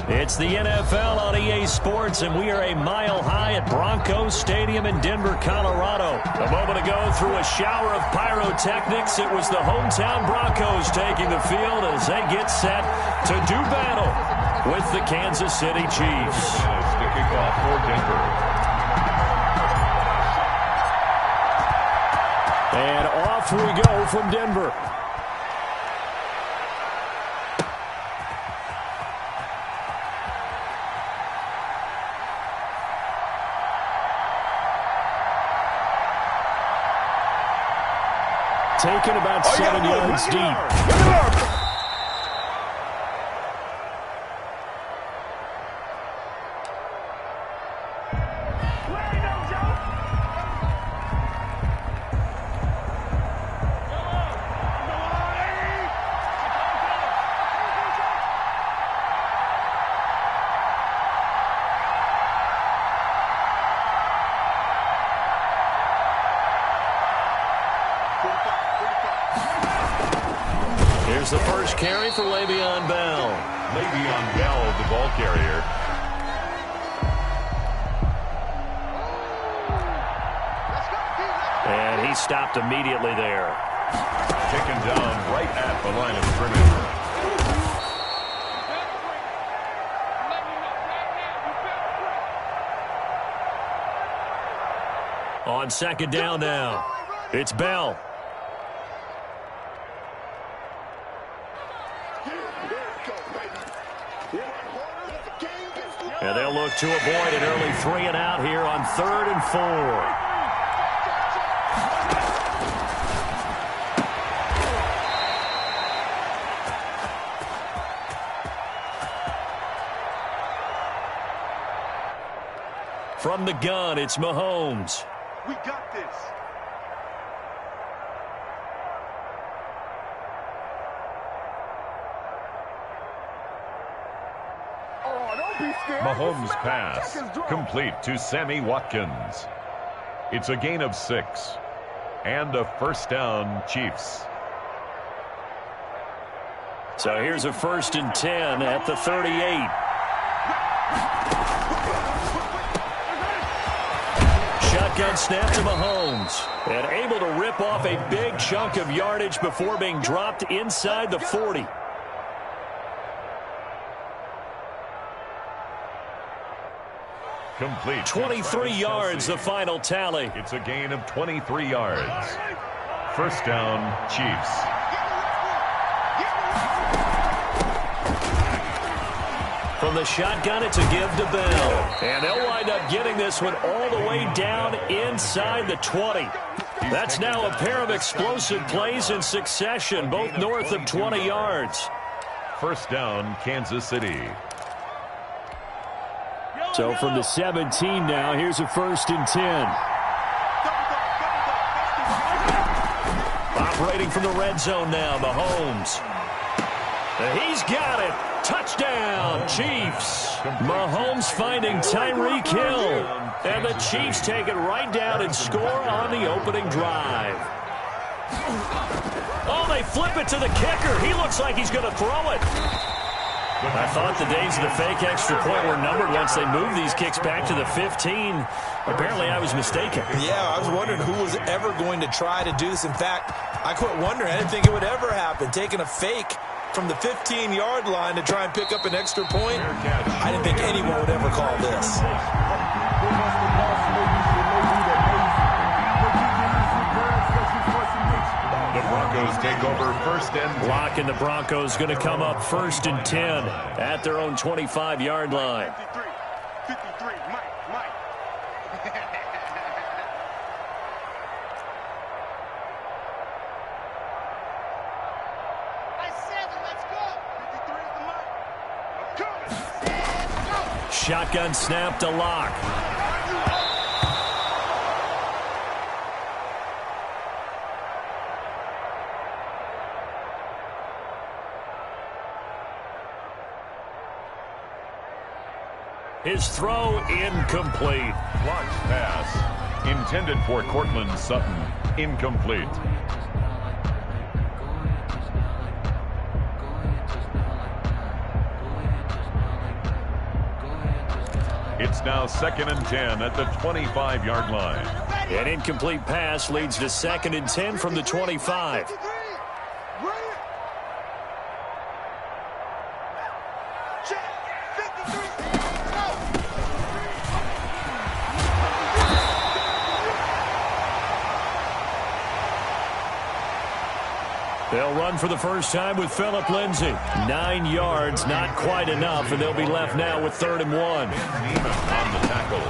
It's the NFL on EA Sports, and we are a mile high at Broncos Stadium in Denver, Colorado. A moment ago, through a shower of pyrotechnics, it was the hometown Broncos taking the field as they get set to do battle with the Kansas City Chiefs. To kick off for Denver. And off we go from Denver. Taken about 7 yards deep. Here's the first carry for Le'Veon Bell. Le'Veon Bell, the ball carrier. And he stopped immediately there. Taken down right at the line of scrimmage. On second down now, it's Bell. And they'll look to avoid an early 3 and out here on 3rd and 4. From the gun, it's Mahomes. We got this. Mahomes' pass complete to Sammy Watkins. It's a gain of 6 and a first down, Chiefs. So here's a 1st and 10 at the 38. Shotgun snap to Mahomes. And able to rip off a big chunk of yardage before being dropped inside the 40. Complete. 23 yards, the final tally. It's a gain of 23 yards. First down, Chiefs. From the shotgun, it's a give to Bell. And they'll wind up getting this one all the way down inside the 20. That's now a pair of explosive plays in succession, both north of 20 yards. First down, Kansas City. So from the 17 now, here's a 1st and 10. Operating from the red zone now, Mahomes. He's got it. Touchdown, Chiefs. Mahomes finding Tyreek Hill. And the Chiefs take it right down and score on the opening drive. Oh, they flip it to the kicker. He looks like he's going to throw it. I thought the days of the fake extra point were numbered once they moved these kicks back to the 15. Apparently, I was mistaken. Yeah, I was wondering who was ever going to try to do this. In fact, I quit wondering. I didn't think it would ever happen. Taking a fake from the 15-yard line to try and pick up an extra point, I didn't think anyone would ever call this. The Broncos take over 1st and 10. Block, and the Broncos going to come up 1st and 10 at their own 25-yard line. 53, Mike. I said it, let's go. 53 is the Mike. Shotgun snap to Lock. His throw incomplete. Blocked pass intended for Cortland Sutton. Incomplete. It's now 2nd and 10 at the 25-yard line. An incomplete pass leads to 2nd and 10 from the 25. They'll run for the first time with Phillip Lindsay. 9 yards, not quite enough, and they'll be left now with 3rd and 1. On the tackle.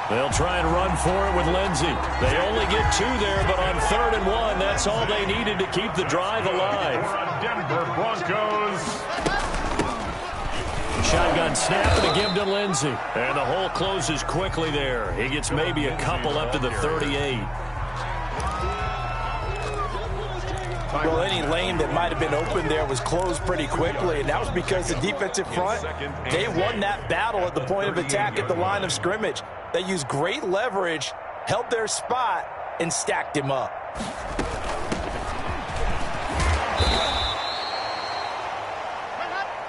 They'll try and run for it with Lindsay. They only get 2 there, but on 3rd and 1, that's all they needed to keep the drive alive. Denver Broncos. Shotgun snap and a give to Lindsay. And the hole closes quickly there. He gets maybe a couple up to the 38. Well, any lane that might have been open there was closed pretty quickly, and that was because the defensive front, they won that battle at the point of attack at the line of scrimmage. They used great leverage, held their spot, and stacked him up.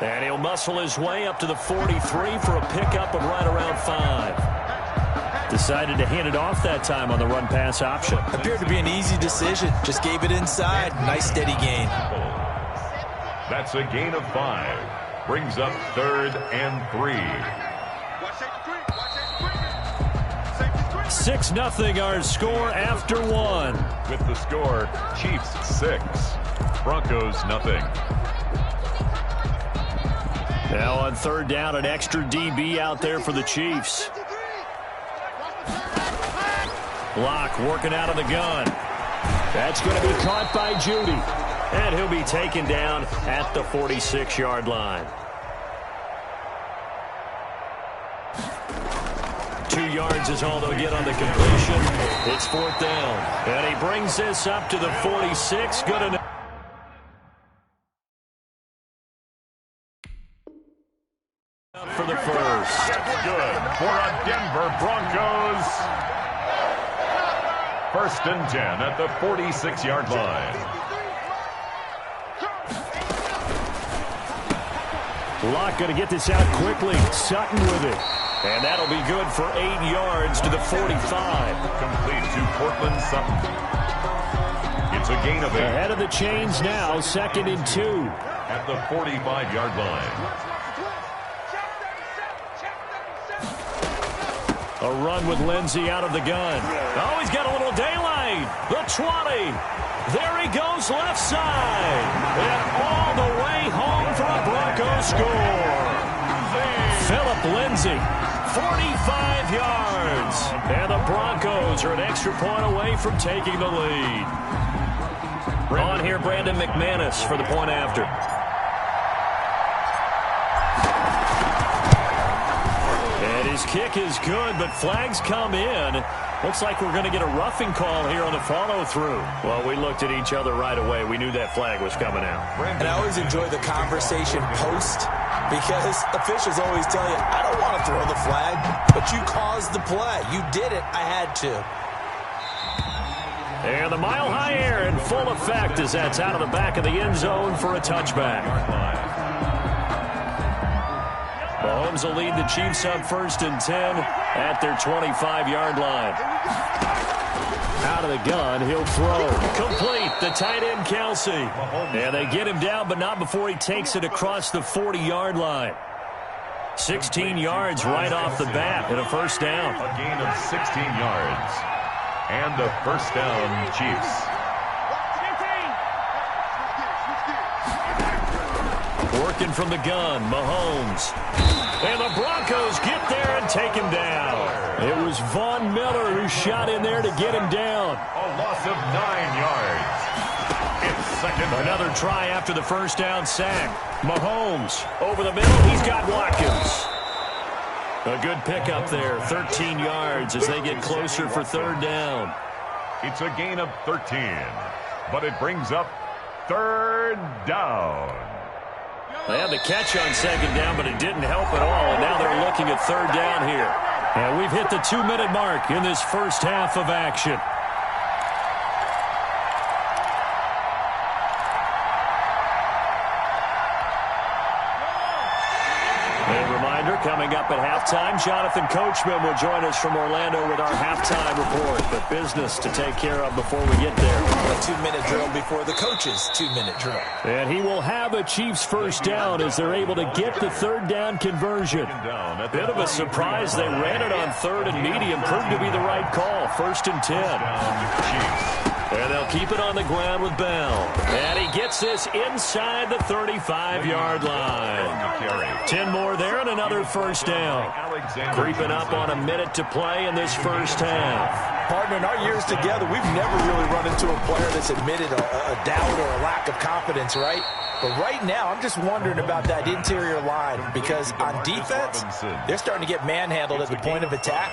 And he'll muscle his way up to the 43 for a pickup of right around 5. Decided to hand it off that time on the run-pass option. Appeared to be an easy decision. Just gave it inside. Nice steady gain. That's a gain of 5. Brings up 3rd and 3. 6-0 our score after 1. With the score, Chiefs 6, Broncos nothing. Now on 3rd down, an extra DB out there for the Chiefs. Block working out of the gun. That's going to be caught by Judy. And he'll be taken down at the 46-yard line. 2 yards is all they'll get on the completion. It's 4th down. And he brings this up to the 46. Good enough. For the first. That's good for a Denver Broncos. 1st and 10 at the 46-yard line. Locke going to get this out quickly. Sutton with it. And that'll be good for 8 yards to the 45. Complete to Cortland Sutton. It's a gain of 8. Ahead of the chains now, 2nd and 2. At the 45-yard line. A run with Lindsay out of the gun. Oh, he's got a little daylight. The 20. There he goes left side. And all the way home for a Broncos score. Phillip Lindsay, 45 yards. And the Broncos are an extra point away from taking the lead. On here, Brandon McManus for the point after. And his kick is good, but flags come in. Looks like we're going to get a roughing call here on the follow-through. Well, we looked at each other right away. We knew that flag was coming out. And I always enjoy the conversation post because officials always tell you, I don't want to throw the flag, but you caused the play. You did it. I had to. And the mile-high air in full effect as that's out of the back of the end zone for a touchback. Mahomes will lead the Chiefs up 1st and 10 at their 25-yard line. Out of the gun, he'll throw. Complete, the tight end, Kelsey. And they get him down, but not before he takes it across the 40-yard line. 16 yards right off the bat and a 1st down. A gain of 16 yards. And a 1st down, Chiefs. Working from the gun, Mahomes. And the Broncos get there and take him down. It was Von Miller who shot in there to get him down. A loss of 9 yards. It's 2nd down. Another try after the 1st down sack. Mahomes over the middle. He's got Watkins. A good pickup there, 13 yards as they get closer for 3rd down. It's a gain of 13, but it brings up 3rd down. They had the catch on 2nd down, but it didn't help at all, and now they're looking at 3rd down here. And we've hit the 2-minute mark in this first half of action. reminder, coming up at halftime, Jonathan Coachman will join us from Orlando with our halftime report. But business to take care of before we get there. A 2-minute drill before the coach's 2-minute drill. And he will have a Chiefs first down as they're able to get the third down conversion. Bit of a surprise. They ran it on third and medium. Proved to be the right call. 1st and 10. And they'll keep it on the ground with Bell. And he gets this inside the 35-yard line. 10 more there and another first down. Creeping up on a minute to play in this first half. Partner, in our years together, we've never really run into a player that's admitted a doubt or a lack of confidence, right? But right now, I'm just wondering about that interior line because on defense, they're starting to get manhandled at the point of attack.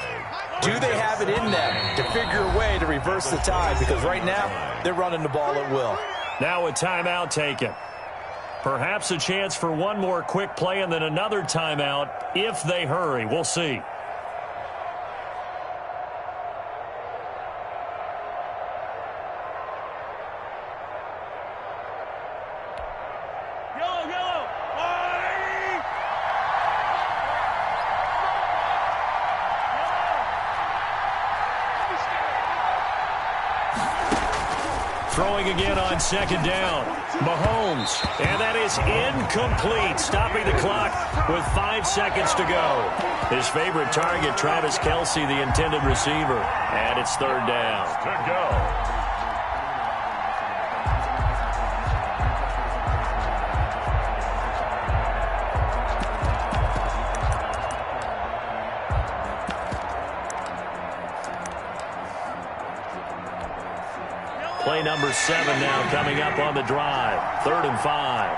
Do they have it in them to figure a way to reverse the tide? Because right now, they're running the ball at will. Now a timeout taken. Perhaps a chance for one more quick play and then another timeout if they hurry. We'll see. Throwing again on second down. Mahomes. And that is incomplete. Stopping the clock with 5 seconds to go. His favorite target, Travis Kelce, the intended receiver. And it's third down. To go. Play number 7 now coming up on the drive. 3rd and 5.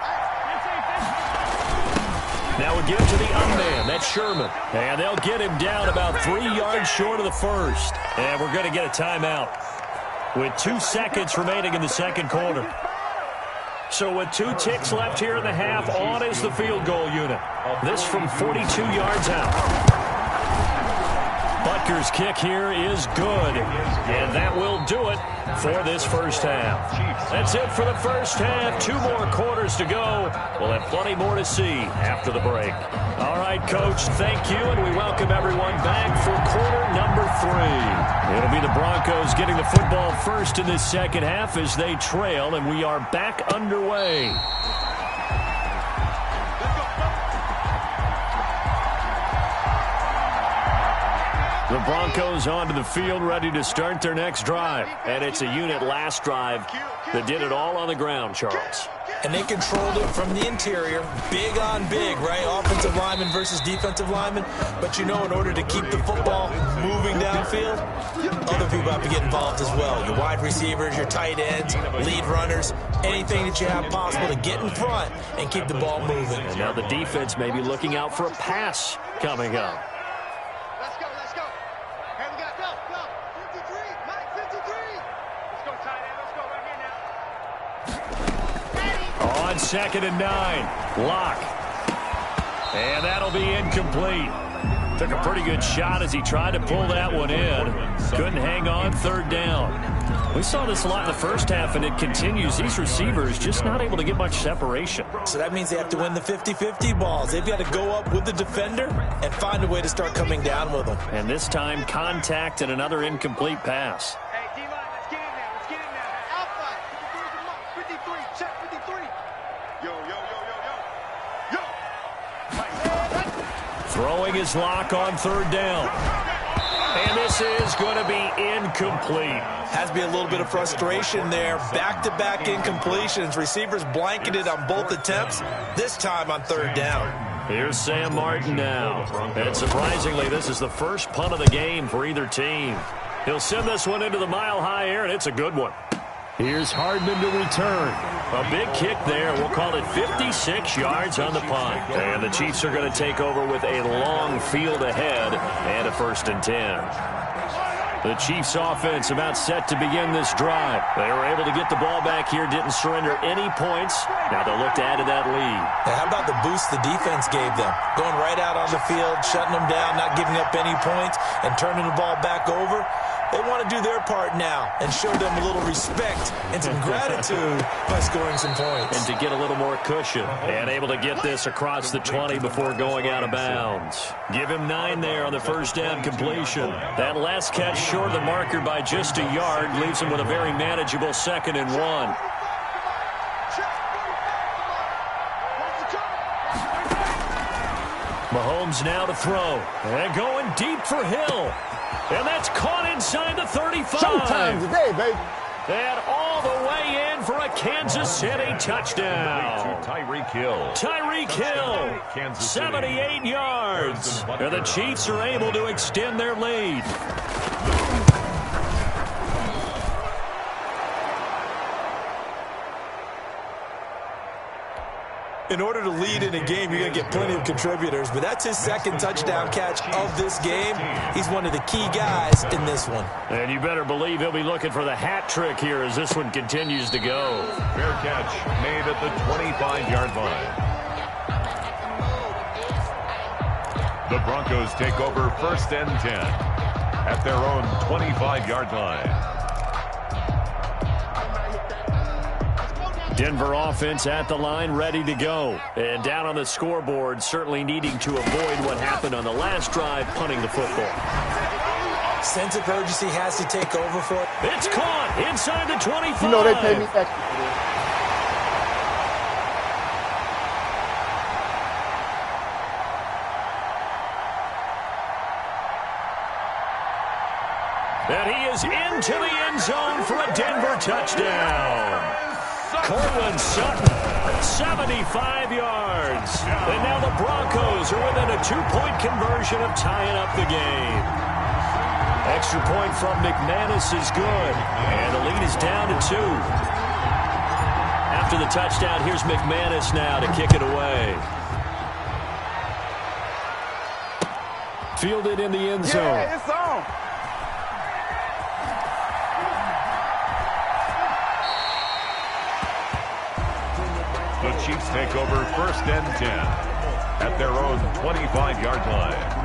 Now we give to the unman. That's Sherman. And they'll get him down about 3 yards short of the first. And we're going to get a timeout with 2 seconds remaining in the second quarter. So with 2 ticks left here in the half, on is the field goal unit. This from 42 yards out. Butker's kick here is good, and that will do it for this first half. That's it for the first half. 2 more quarters to go. We'll have plenty more to see after the break. All right, Coach, thank you, and we welcome everyone back for quarter number 3. It'll be the Broncos getting the football first in this second half as they trail, and we are back underway. The Broncos onto the field, ready to start their next drive. And it's a unit last drive that did it all on the ground, Charles. And they controlled it from the interior, big on big, right? Offensive lineman versus defensive lineman. But, you know, in order to keep the football moving downfield, other people have to get involved as well. Your wide receivers, your tight ends, lead runners, anything that you have possible to get in front and keep the ball moving. And now the defense may be looking out for a pass coming up. On 2nd and 9, Locke. And that'll be incomplete. Took a pretty good shot as he tried to pull that one in. Couldn't hang on, 3rd down. We saw this a lot in the first half, and it continues. These receivers just not able to get much separation. So that means they have to win the 50-50 balls. They've got to go up with the defender and find a way to start coming down with them. And this time, contact and another incomplete pass. Throwing his lock on 3rd down. And this is going to be incomplete. Has to be a little bit of frustration there. Back-to-back incompletions. Receivers blanketed on both attempts, this time on 3rd down. Here's Sam Martin now. And surprisingly, this is the first punt of the game for either team. He'll send this one into the mile-high air, and it's a good one. Here's Hardman to return. A big kick there. We'll call it 56 yards on the punt. And the Chiefs are going to take over with a long field ahead and a 1st and 10. The Chiefs offense about set to begin this drive. They were able to get the ball back here, didn't surrender any points. Now they'll look to add to that lead. Now, how about the boost the defense gave them? Going right out on the field, shutting them down, not giving up any points, and turning the ball back over. They want to do their part now and show them a little respect and some gratitude by scoring some points. And to get a little more cushion. And able to get this across the 20 before going out of bounds. Give him 9 there on the first down completion. That last catch short of the marker by just a yard leaves him with a very manageable 2nd and 1. Mahomes now to throw. And going deep for Hill. And that's caught inside the 35. Showtime today, baby. And all the way in for a Kansas City touchdown. Tyreek Hill. Tyreek Hill, Kansas 78 yards. And the Chiefs are able to extend their lead. In order to lead in a game, you're going to get plenty of contributors, but that's his 2nd touchdown catch of this game. He's one of the key guys in this one. And you better believe he'll be looking for the hat trick here as this one continues to go. Fair catch made at the 25-yard line. The Broncos take over 1st and 10 at their own 25-yard line. Denver offense at the line, ready to go. And down on the scoreboard, certainly needing to avoid what happened on the last drive, punting the football. Sense of urgency has to take over for it. It's caught inside the 25. You know they pay me extra for this. And he is into the end zone for a Denver touchdown. Cortland Sutton, 75 yards. And now the Broncos are within a 2-point conversion of tying up the game. Extra point from McManus is good. And the lead is down to 2. After the touchdown, here's McManus now to kick it away. Fielded in the end zone. Yeah, it's on. The Chiefs take over 1st and 10 at their own 25-yard line.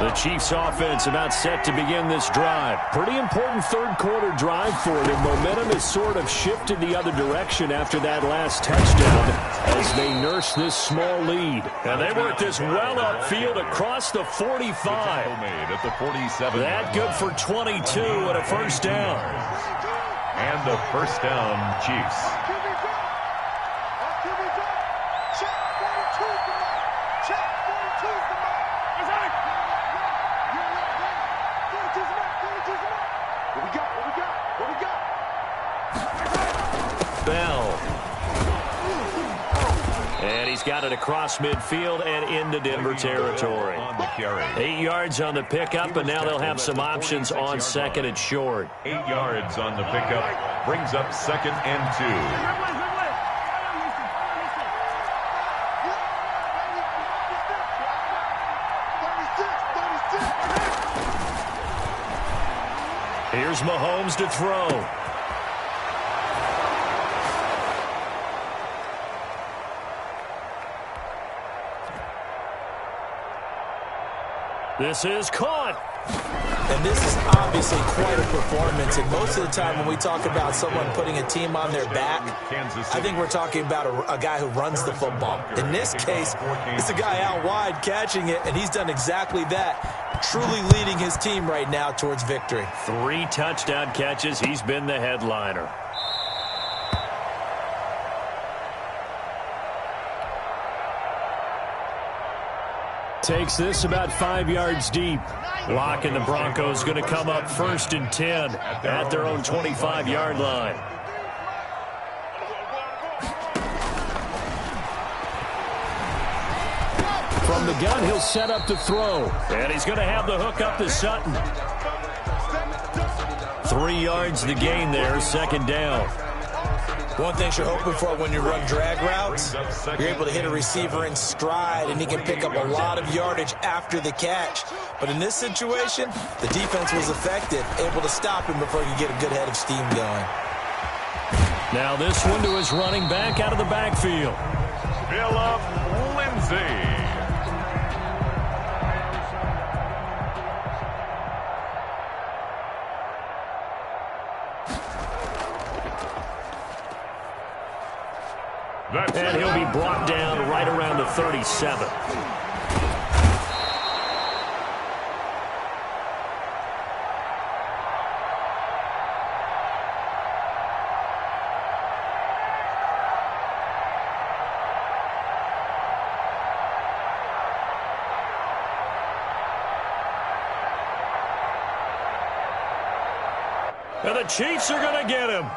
The Chiefs offense about set to begin this drive. Pretty important 3rd quarter drive for them. Momentum has sort of shifted the other direction after that last touchdown as they nurse this small lead. And they work this well upfield across the 45. Made at the 47. That good for 22 and a 1st down. And a 1st down, Chiefs. Bell. And he's got it across midfield and into Denver territory. 8 yards on the pickup, and now they'll have some options on 2nd and short. 8 yards on the pickup brings up 2nd and 2. Here's Mahomes to throw. This is caught. And this is obviously quite a performance. And most of the time when we talk about someone putting a team on their back, I think we're talking about a guy who runs the football. In this case, it's a guy out wide catching it, and he's done exactly that, truly leading his team right now towards victory. 3 touchdown catches. He's been the headliner. Takes this about 5 yards deep. Lock and the Broncos going to come up 1st and 10 at their own 25-yard line. From the gun, he'll set up to throw. And he's going to have the hook up to Sutton. 3 yards the gain there, 2nd down. One thing you're hoping for when you run drag routes, you're able to hit a receiver in stride, and he can pick up a lot of yardage after the catch. But in this situation, the defense was effective, able to stop him before he could get a good head of steam going. Now this one to his running back out of the backfield. Phillip Lindsay. And he'll be brought down right around the 37. And the Chiefs are going to get him.